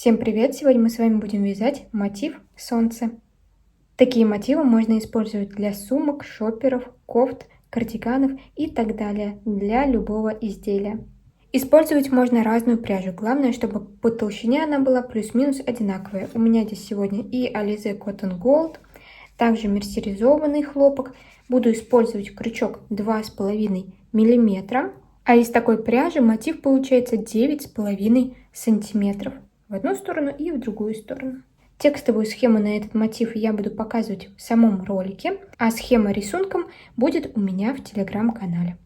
Всем привет! Сегодня мы с вами будем вязать мотив солнце. Такие мотивы можно использовать для сумок, шоперов, кофт, кардиганов и так далее, для любого изделия. Использовать можно разную пряжу, главное, чтобы по толщине она была плюс-минус одинаковая. У меня здесь сегодня и Alize Cotton Gold, также мерсеризованный хлопок. Буду использовать крючок 2,5 мм, а из такой пряжи мотив получается 9,5 сантиметров в одну сторону и в другую сторону. Текстовую схему на этот мотив я буду показывать в самом ролике, а схема рисунком будет у меня в телеграм-канале.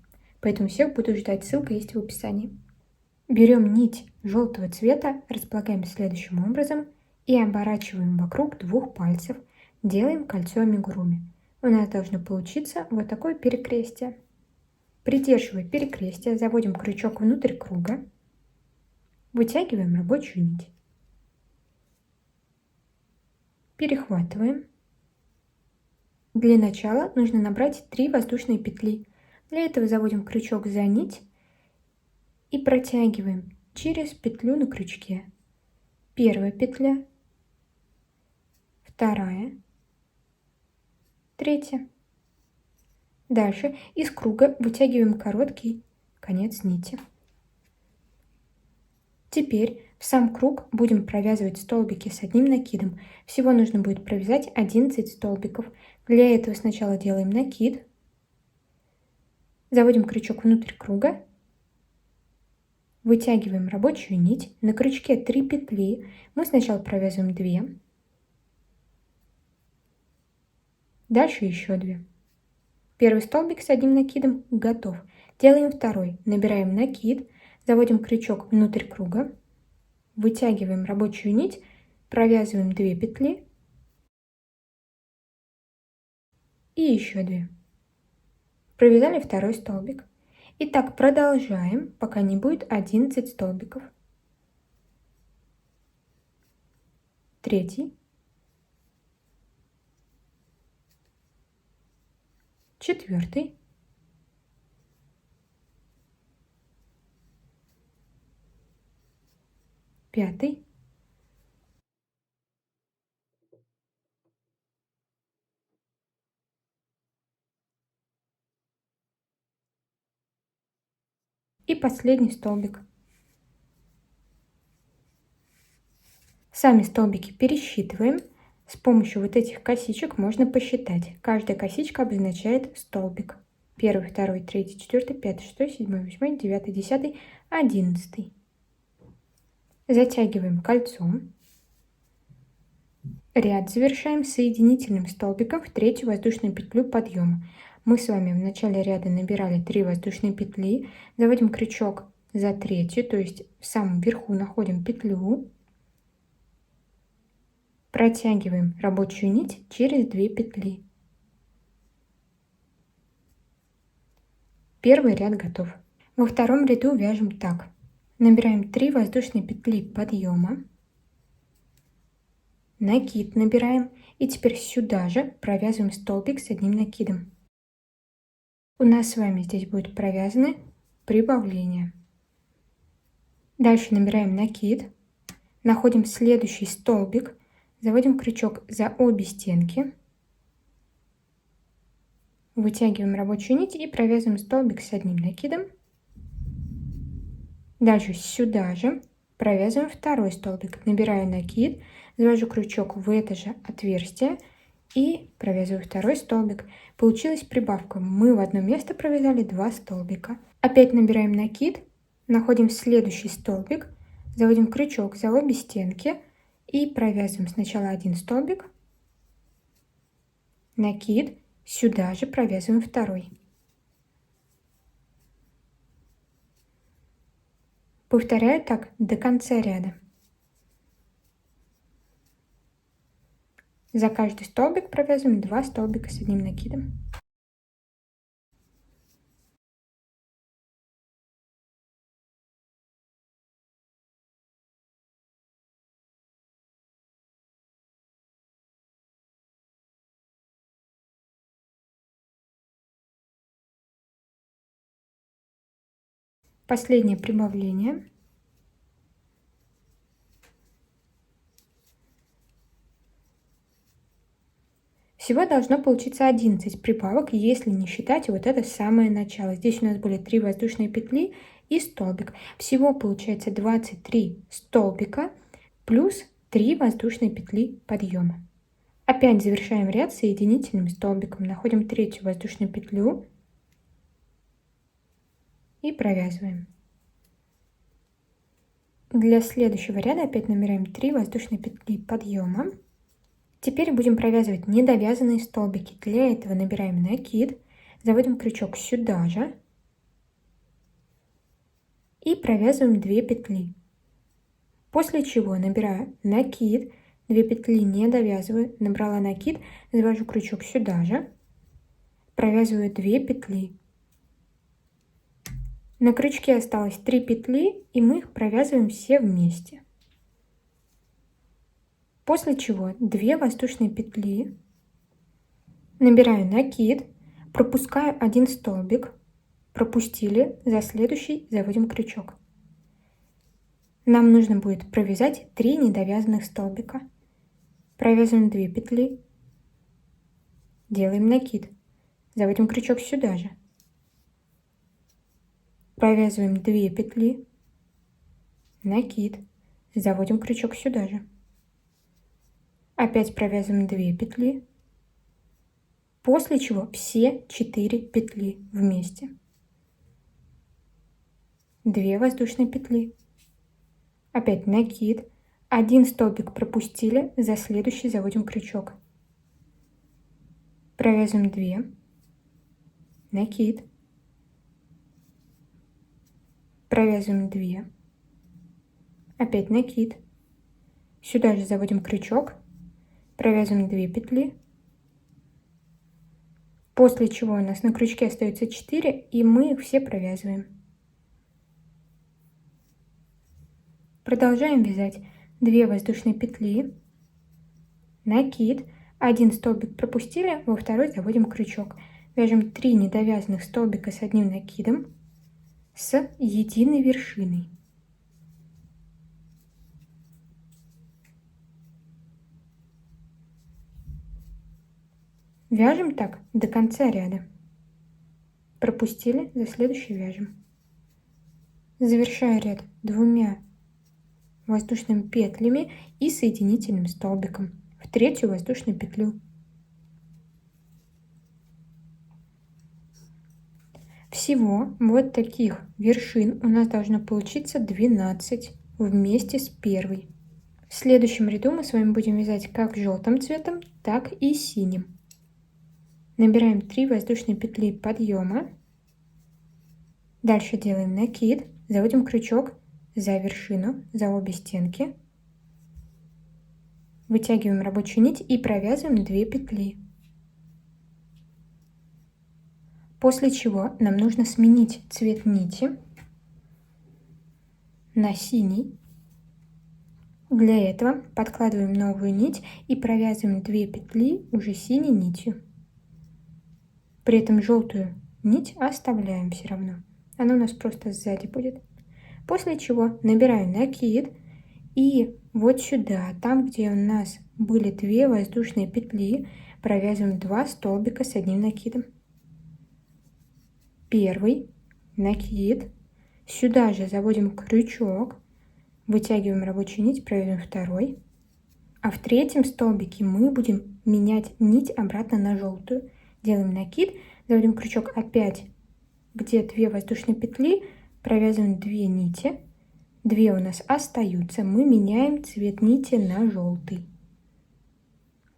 Поэтому всех буду ждать, ссылка есть в описании. Берем нить желтого цвета, располагаем следующим образом и оборачиваем вокруг двух пальцев, делаем кольцо амигуруми. У нас должно получиться вот такое перекрестие. Придерживая перекрестие, заводим крючок внутрь круга, вытягиваем рабочую нить. Перехватываем. Для начала нужно набрать 3 воздушные петли. Для этого заводим крючок за нить и протягиваем через петлю на крючке. Первая петля, вторая, третья. Дальше из круга вытягиваем короткий конец нити. Теперь в сам круг будем провязывать столбики с одним накидом. Всего нужно будет провязать 11 столбиков. Для этого сначала делаем накид, заводим крючок внутрь круга, вытягиваем рабочую нить. На крючке 3 петли. Мы сначала провязываем 2, дальше еще 2. Первый столбик с одним накидом готов. Делаем второй. Набираем накид, заводим крючок внутрь круга, вытягиваем рабочую нить, провязываем 2 петли и еще 2. Провязали второй столбик. И так продолжаем, пока не будет 11 столбиков. Третий. Четвертый. Пятый. И последний столбик. Сами столбики пересчитываем. С помощью вот этих косичек можно посчитать. Каждая косичка обозначает столбик. 1, 2, 3, 4, 5, 6, 7, 8, 9, 10, 11. Затягиваем кольцом. Ряд завершаем соединительным столбиком в третью воздушную петлю подъема. Мы с вами в начале ряда набирали 3 воздушные петли, заводим крючок за третью, то есть в самом верху находим петлю, протягиваем рабочую нить через 2 петли. Первый ряд готов. Во втором ряду вяжем так. Набираем 3 воздушные петли подъема, накид набираем и теперь сюда же провязываем столбик с одним накидом. У нас с вами здесь будет провязаны прибавления. Дальше набираем накид, находим следующий столбик, заводим крючок за обе стенки, вытягиваем рабочую нить и провязываем столбик с одним накидом. Дальше сюда же провязываем второй столбик, набираю накид, завожу крючок в это же отверстие и провязываю второй столбик. Получилась прибавка. Мы в одно место провязали 2 столбика. Опять набираем накид, находим следующий столбик, заводим крючок за обе стенки и провязываем сначала один столбик, накид, сюда же провязываем второй. Повторяю так до конца ряда. За каждый столбик провязываем 2 столбика с одним накидом. Последнее прибавление. Всего должно получиться 11 прибавок, если не считать вот это самое начало. Здесь у нас были 3 воздушные петли и столбик. Всего получается 23 столбика плюс 3 воздушные петли подъема. Опять завершаем ряд соединительным столбиком. Находим третью воздушную петлю и провязываем. Для следующего ряда опять набираем 3 воздушные петли подъема. Теперь будем провязывать недовязанные столбики. Для этого набираем накид, заводим крючок сюда же и провязываем 2 петли. После чего набираю накид, 2 петли не довязываю, набрала накид, завожу крючок сюда же, провязываю 2 петли. На крючке осталось 3 петли, и мы их провязываем все вместе. После чего 2 воздушные петли, набираю накид, пропускаю 1 столбик, пропустили, за следующий заводим крючок. Нам нужно будет провязать 3 недовязанных столбика. Провязываем 2 петли, делаем накид, заводим крючок сюда же, провязываем 2 петли, накид, заводим крючок сюда же. Опять провязываем 2 петли, после чего все 4 петли вместе. 2 воздушные петли, опять накид, 1 столбик пропустили, за следующий заводим крючок. Провязываем 2, накид, провязываем 2, опять накид, сюда же заводим крючок. Провязываем 2 петли, после чего у нас на крючке остается 4, и мы их все провязываем. Продолжаем вязать 2 воздушные петли, накид, 1 столбик пропустили, во второй заводим крючок. Вяжем 3 недовязанных столбика с одним накидом с единой вершиной. Вяжем так до конца ряда. Пропустили, за следующий вяжем. Завершаю ряд 2 воздушными петлями и соединительным столбиком в третью воздушную петлю. Всего вот таких вершин у нас должно получиться 12 вместе с первой. В следующем ряду мы с вами будем вязать как желтым цветом, так и синим. Набираем 3 воздушные петли подъема. Дальше делаем накид, заводим крючок за вершину, за обе стенки. Вытягиваем рабочую нить и провязываем 2 петли. После чего нам нужно сменить цвет нити на синий. Для этого подкладываем новую нить и провязываем 2 петли уже синей нитью. При этом желтую нить оставляем все равно. Она у нас просто сзади будет. После чего набираю накид и вот сюда, там где у нас были 2 воздушные петли, провязываем 2 столбика с одним накидом. Первый накид, сюда же заводим крючок, вытягиваем рабочую нить, провязываем второй, а в третьем столбике мы будем менять нить обратно на желтую. Делаем накид, заводим крючок опять, где 2 воздушные петли, провязываем 2 нити, 2 у нас остаются, мы меняем цвет нити на желтый.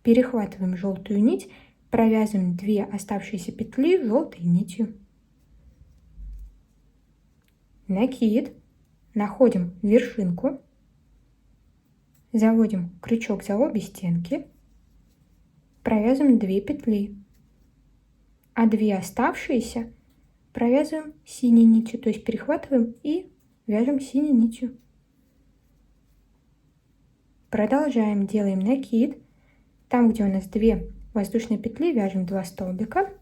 Перехватываем желтую нить, провязываем 2 оставшиеся петли желтой нитью. Накид, находим вершинку, заводим крючок за обе стенки, провязываем 2 петли, а 2 оставшиеся провязываем синей нитью, то есть перехватываем и вяжем синей нитью. Продолжаем, делаем накид, там где у нас 2 воздушные петли, вяжем 2 столбика.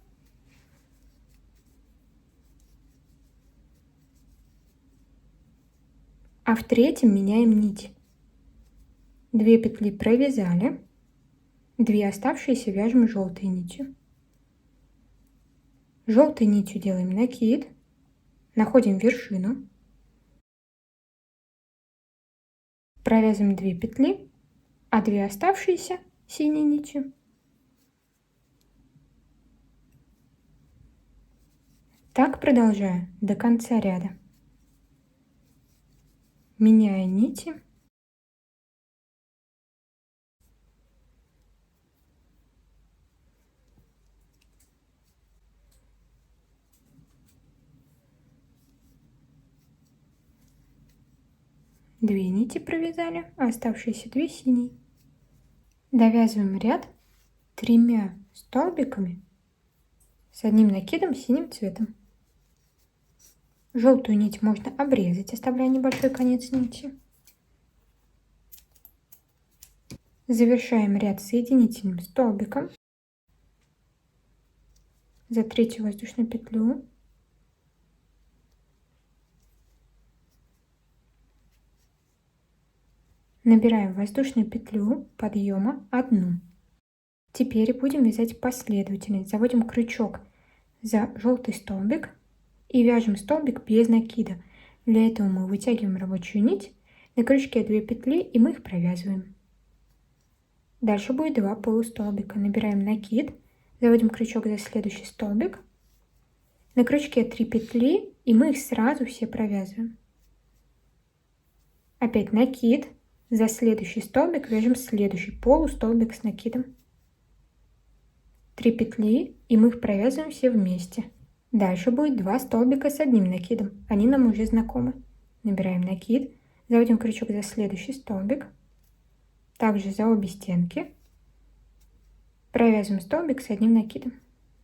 А в третьем меняем нить. 2 петли провязали, 2 оставшиеся вяжем желтой нитью. Желтой нитью делаем накид, находим вершину, провязываем 2 петли, а 2 оставшиеся синей нитью так продолжаю до конца ряда, меняя нити. Две нити провязали, а оставшиеся 2 синие. Довязываем ряд 3 столбиками с одним накидом синим цветом. Желтую нить можно обрезать, оставляя небольшой конец нити. Завершаем ряд соединительным столбиком за 3-ю воздушную петлю. Набираем воздушную петлю подъема 1. Теперь будем вязать последовательность. Заводим крючок за желтый столбик и вяжем столбик без накида. Для этого мы вытягиваем рабочую нить, на крючке 2 петли и мы их провязываем. Дальше будет 2 полустолбика. Набираем накид, заводим крючок за следующий столбик, на крючке 3 петли и мы их сразу все провязываем. Опять накид, за следующий столбик вяжем следующий полустолбик с накидом. 3 петли и мы их провязываем все вместе. Дальше будет 2 столбика с одним накидом, они нам уже знакомы. Набираем накид, заводим крючок за следующий столбик, также за обе стенки, провязываем столбик с одним накидом.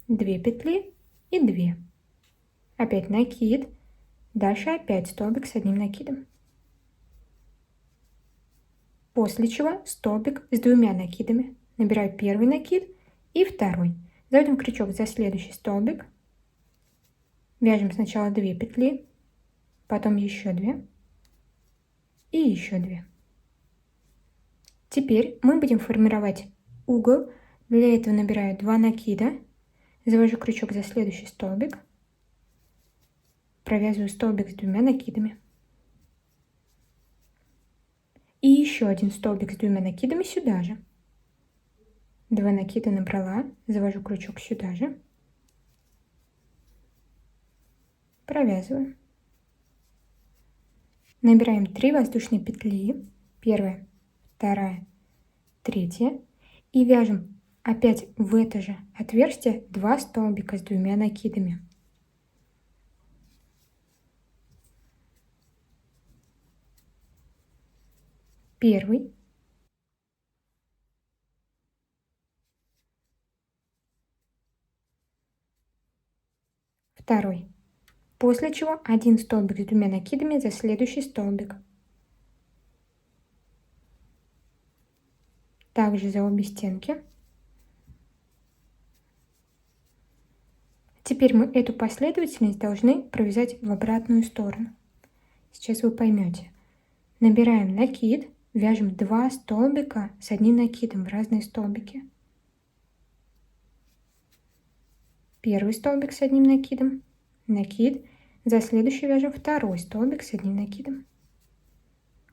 2 петли и 2. Опять накид, дальше опять столбик с одним накидом. После чего столбик с 2 накидами. Набираю первый накид и второй. Заводим крючок за следующий столбик. Вяжем сначала 2 петли, потом еще 2 и еще 2. Теперь мы будем формировать угол. Для этого набираю 2 накида, завожу крючок за следующий столбик, провязываю столбик с 2 накидами. И еще один столбик с 2 накидами сюда же. 2 накида набрала, завожу крючок сюда же, провязываю. Набираем 3 воздушные петли, 1, 2, 3, и вяжем опять в это же отверстие 2 столбика с 2 накидами. Первый, второй. После чего один столбик с 2 накидами за следующий столбик. Также за обе стенки. Теперь мы эту последовательность должны провязать в обратную сторону. Сейчас вы поймете. Набираем накид, вяжем 2 столбика с одним накидом в разные столбики. Первый столбик с одним накидом, накид, за следующий вяжем второй столбик с одним накидом.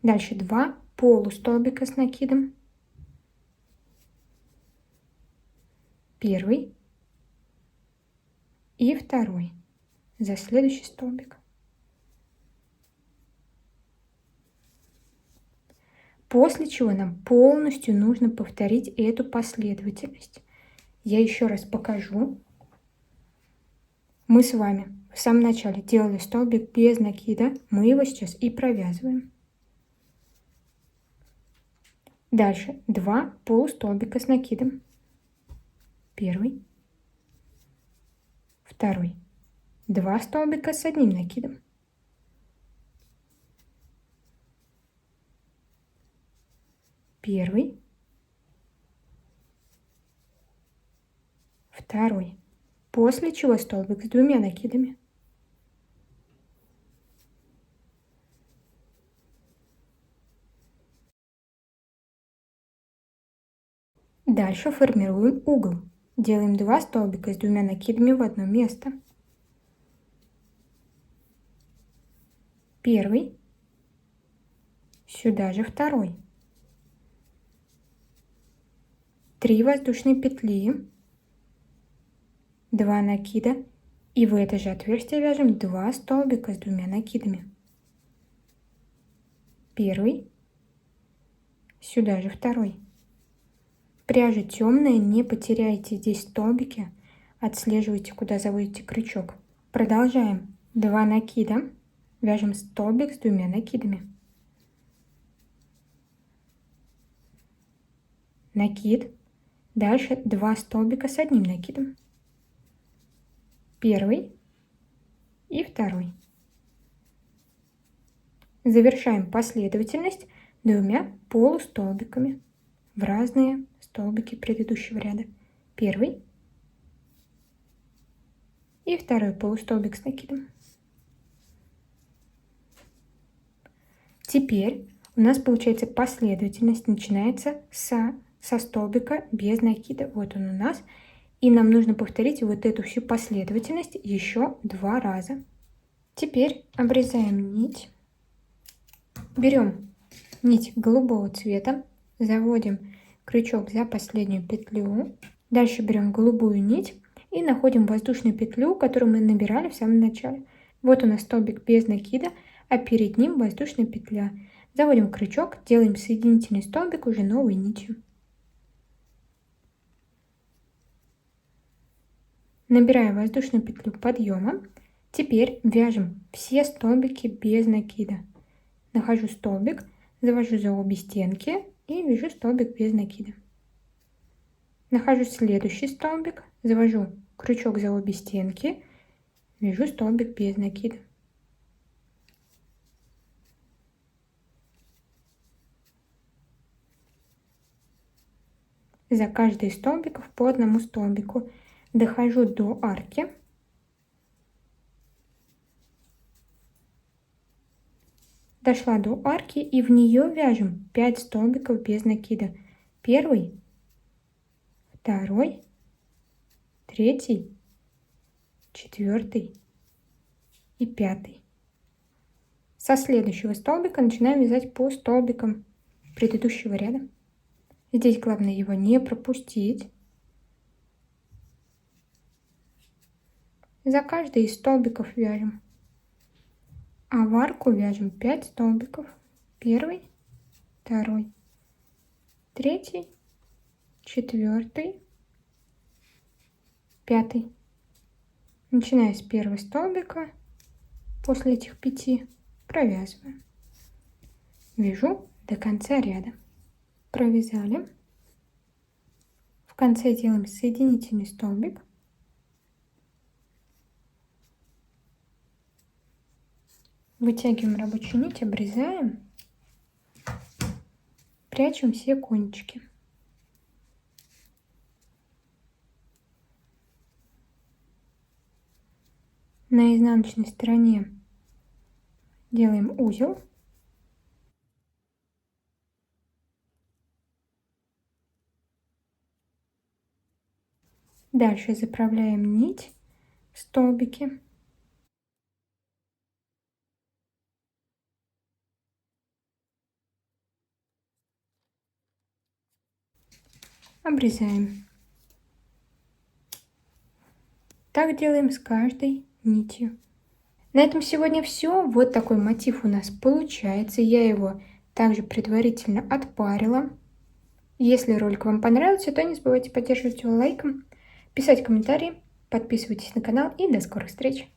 Дальше 2 полустолбика с накидом. Первый и второй за следующий столбик. После чего нам полностью нужно повторить эту последовательность. Я еще раз покажу. Мы с вами в самом начале делали столбик без накида, мы его сейчас и провязываем. Дальше 2 полустолбика с накидом. Первый, второй. 2 столбика с одним накидом. Первый, второй. После чего столбик с 2 накидами. Дальше формируем угол. Делаем 2 столбика с 2 накидами в одно место. Первый, сюда же второй. 3 воздушные петли, 2 накида, и в это же отверстие вяжем 2 столбика с 2 накидами. Первый, сюда же второй. Пряжа темная, не потеряйте здесь столбики, отслеживайте, куда заводите крючок. Продолжаем. 2 накида, вяжем столбик с 2 накидами. Накид, дальше 2 столбика с 1 накидом. Первый и второй. Завершаем последовательность 2 полустолбиками в разные столбики предыдущего ряда. Первый и второй полустолбик с накидом. Теперь у нас получается последовательность начинается со столбика без накида. Вот он у нас. И нам нужно повторить вот эту всю последовательность еще 2 раза. Теперь обрезаем нить. Берем нить голубого цвета, заводим крючок за последнюю петлю. Дальше берем голубую нить и находим воздушную петлю, которую мы набирали в самом начале. Вот у нас столбик без накида, а перед ним воздушная петля. Заводим крючок, делаем соединительный столбик уже новой нитью. Набираю воздушную петлю подъема. Теперь вяжем все столбики без накида. Нахожу столбик, завожу за обе стенки и вяжу столбик без накида. Нахожу следующий столбик, завожу крючок за обе стенки, вяжу столбик без накида. За каждый из столбиков по одному столбику. Дохожу до арки. Дошла до арки и в нее вяжем 5 столбиков без накида. Первый, второй, третий, четвертый и пятый. Со следующего столбика начинаем вязать по столбикам предыдущего ряда. Здесь главное его не пропустить. За каждый из столбиков вяжем. А в арку вяжем 5 столбиков. Первый, второй, третий, четвертый, пятый. Начиная с первого столбика, после этих 5 провязываем. Вяжу до конца ряда. Провязали. В конце делаем соединительный столбик. Вытягиваем рабочую нить, обрезаем, прячем все кончики. На изнаночной стороне делаем узел. Дальше заправляем нить в столбики. Обрезаем. Так делаем с каждой нитью. На этом сегодня все. Вот такой мотив у нас получается. Я его также предварительно отпарила. Если ролик вам понравился, то не забывайте поддерживать его лайком, писать комментарии, подписывайтесь на канал и до скорых встреч!